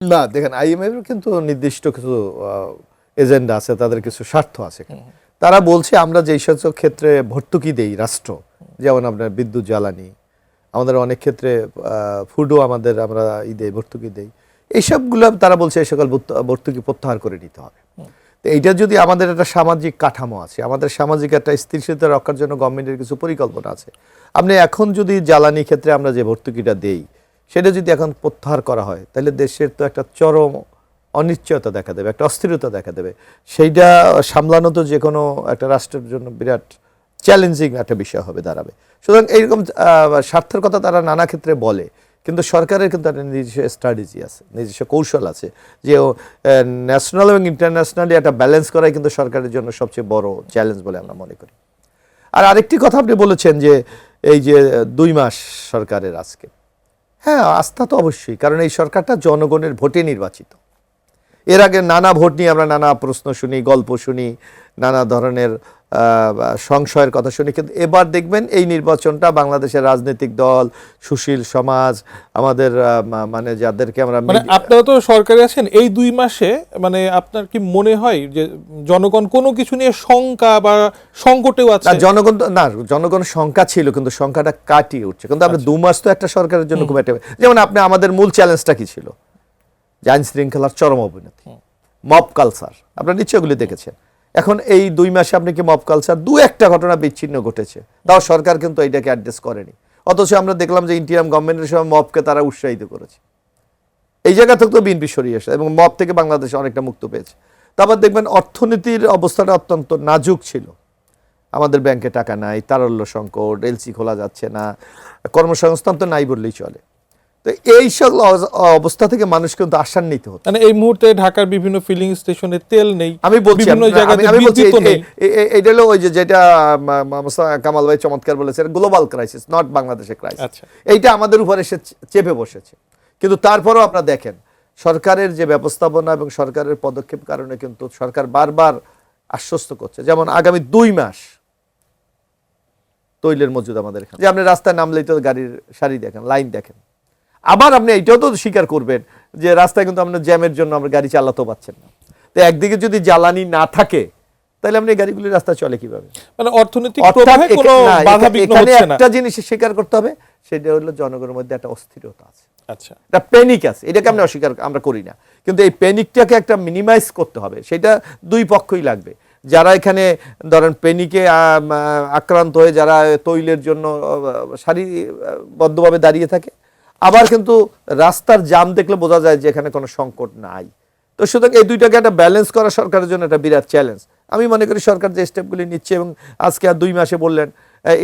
না দেখেন আইএমএফ এর কিন্তু নির্দিষ্ট কিছু এজেন্ডা আছে, তাদের কিছু স্বার্থ আছে। তারা বলছে আমরা যেই সব ক্ষেত্রে ভর্তুকি দেই রাষ্ট্র, যেমন আপনার বিদ্যুৎ জ্বালানি, আমাদের অনেক ক্ষেত্রে ফুডও আমরা দেই, ভর্তুকি দেই, এইসবগুলো তারা বলছে এই সকল ভর্তুকি প্রত্যাহার করে নিতে হবে। তো এইটা যদি আমাদের একটা সামাজিক কাঠামো আছে, আমাদের সামাজিক একটা স্থিতিশীলতা রক্ষার জন্য গভর্নমেন্টের কিছু পরিকল্পনা আছে, আপনি এখন যদি জ্বালানি ক্ষেত্রে আমরা যে ভর্তুকিটা দেই সেটা যদি এখন প্রত্যাহার করা হয় তাহলে দেশের তো একটা চরম অনিশ্চয়তা দেখা দেবে, একটা অস্থিরতা দেখা দেবে। সেইটা সামলানো তো যে কোনো একটা রাষ্ট্রের জন্য বিরাট চ্যালেঞ্জিং একটা বিষয় হবে দাঁড়াবে। সুতরাং এইরকম স্বার্থের কথা তারা নানা ক্ষেত্রে বলে, কিন্তু সরকারের কিন্তু একটা নিজস্ব স্ট্র্যাটেজি আছে, নিজস্ব কৌশল আছে, যে ন্যাশনাল এবং ইন্টারন্যাশনালি একটা ব্যালেন্স করাই কিন্তু সরকারের জন্য সবচেয়ে বড় চ্যালেঞ্জ বলে আমরা মনে করি। আর আরেকটি কথা আপনি বলেছেন যে এই যে 2 মাস সরকারের আজকে, হ্যাঁ আস্থা তো অবশ্যই, কারণ এই সরকারটা জনগণের ভোটে নির্বাচিত। এর আগে নানা ভোট নিয়ে আমরা নানা প্রশ্ন শুনি, গল্প শুনি, নানা ধরনের সংশয়ের কথা শুনি, কিন্তু এবার দেখবেন এই নির্বাচনটা বাংলাদেশের রাজনৈতিক দল, সুশীল সমাজ, আমাদের মানে যাদেরকে আমরা, মানে আপনারা তো সরকারে আছেন এই 2 মাসে, মানে আপনার কি মনে হয় যে জনগণ কোনো কিছু নিয়ে শঙ্কা বা সংকটেও আছে? জনগণ শঙ্কা ছিল, কিন্তু শঙ্কাটা কাটিয়ে উঠছে। কিন্তু আমরা 2 মাস তো একটা সরকারের জন্য খুব একটা, যেমন আপনি আমাদের মূল চ্যালেঞ্জটা কি ছিল, যে আইন শৃঙ্খলার চরম অবনতি, মব কালচার, আপনারা নিশ্চয়ই ওগুলি দেখেছেন। এখন এই 2 মাসে আপনি কি মব কালচার 2-1টা ঘটনা বিচ্ছিন্ন ঘটেছে, তাও সরকার কিন্তু এটাকে অ্যাড্রেস করেনি। অথচ আমরা দেখলাম যে ইন্টিরিয়াম গভর্নমেন্টের সময় মবকে তারা উৎসাহিত করেছে। এই জায়গা থেকে তো বিএনপি সরিয়ে আসে এবং মব থেকে বাংলাদেশ অনেকটা মুক্ত পেয়েছে। তারপর দেখবেন অর্থনীতির অবস্থাটা অত্যন্ত নাজুক ছিল, আমাদের ব্যাংকে টাকা নাই, তারল্য সংকট, এলসি খোলা যাচ্ছে না, কর্মসংস্থান তো নাই বললেই চলে। তো এই সব অবস্থা থেকে মানুষ কিন্তু আশান্বিত হতো। মানে এই মুহূর্তে ঢাকার বিভিন্ন ফিলিং স্টেশনে তেল নেই, আমি বলছি বিভিন্ন জায়গাতে বিদ্যুৎ নেই। এইটা হলো ওই যেটা কামাল ভাই চমৎকার বলেছেন, গ্লোবাল ক্রাইসিস, নট বাংলাদেশের ক্রাইসিস। এইটা আমাদের উপর এসে চেপে বসেছে। কিন্তু তারপরেও আপনারা দেখেন সরকারের যে ব্যবস্থাপনা এবং সরকারের পদক্ষেপ কারণে কিন্তু সরকার বারবার আশ্বস্ত করছে, যেমন আগামী 2 মাস তৈলের মজুদ আমাদের এখানে, যে আপনি রাস্তায় নামলেই তো গাড়ির সারি দেখেন, লাইন দেখেন। আবার আপনি এইটাও তো স্বীকার করবেন যে রাস্তায় কিন্তু আমরা জ্যামের জন্য আমরা গাড়ি চালাতেও পাচ্ছেন না। তো একদিকে যদি জ্বালানি না থাকে তাহলে আপনি গাড়িগুলি রাস্তায় চলে কিভাবে? মানে অর্থনৈতিক প্রবাহে কোনো বাধা বিঘ্ন হচ্ছে না। একটা জিনিস স্বীকার করতে হবে, সেটা হলো জনগণের মধ্যে একটা অস্থিরতা আছে, আচ্ছা, একটা প্যানিক আছে। এটাকে আমরা অস্বীকার আমরা করি না, কিন্তু এই প্যানিকটাকে একটা মিনিমাইজ করতে হবে। সেটা 2 পক্ষই লাগবে। যারা এখানে ধরেন প্যানিকে আক্রান্ত হয়ে যারা তৈলের জন্য সারিবদ্ধভাবে দাঁড়িয়ে থাকে, আবার কিন্তু রাস্তার জাম দেখলে বোঝা যায় যে এখানে কোনো সংকট নাই। তো সুতরাং এই দুইটাকে একটা ব্যালেন্স করা সরকারের জন্য একটা বিরাট চ্যালেঞ্জ। আমি মনে করি সরকার যে স্টেপগুলি নিচ্ছে, এবং আজকে আর 2 মাসে বললেন,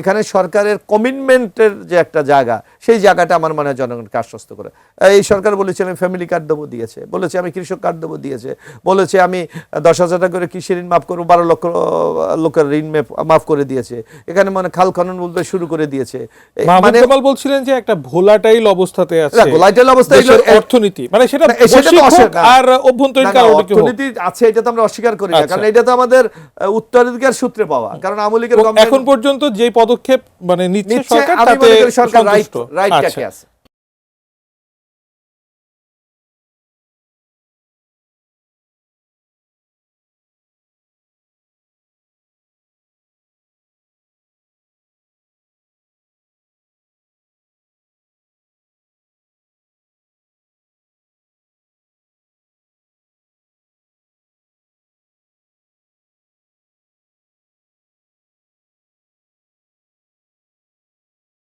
এখানে সরকারের কমিটমেন্টের যে একটা জায়গা, সেই জায়গাটা আমার মনে হয় জনগণকে আশ্বস্ত করে। এই সরকার বলেছে আমি ফ্যামিলি কার্ড দেবো দিয়েছে, বলেছে আমি কৃষক কার্ড দেবো দিয়েছে, বলেছে আমি 10,000 টাকা করে কৃষি ঋণ মাফ করবো, 12 লক্ষ লোকের ঋণ মাফ করে দিয়েছে। এখানে মানে খাল খনন বলতে শুরু করে দিয়েছে। মানে বলছিলেন যে একটা ভোলাটাইল অবস্থাতে আছে, ভোলাটাইল অবস্থায় অর্থনীতি, মানে সেটা আর অভ্যন্তরীণ কারণে অর্থনীতি আছে, এটা তো আমরা অস্বীকার করি না, কারণ এটা তো আমাদের উত্তরাধিকার সূত্রে পাওয়া। কারণ আওয়ামী লীগের এখন পর্যন্ত যে পদক্ষেপ মানে নিচ্ছে সরকার, তাতে সরকার রাইট ট্র্যাকে আছে।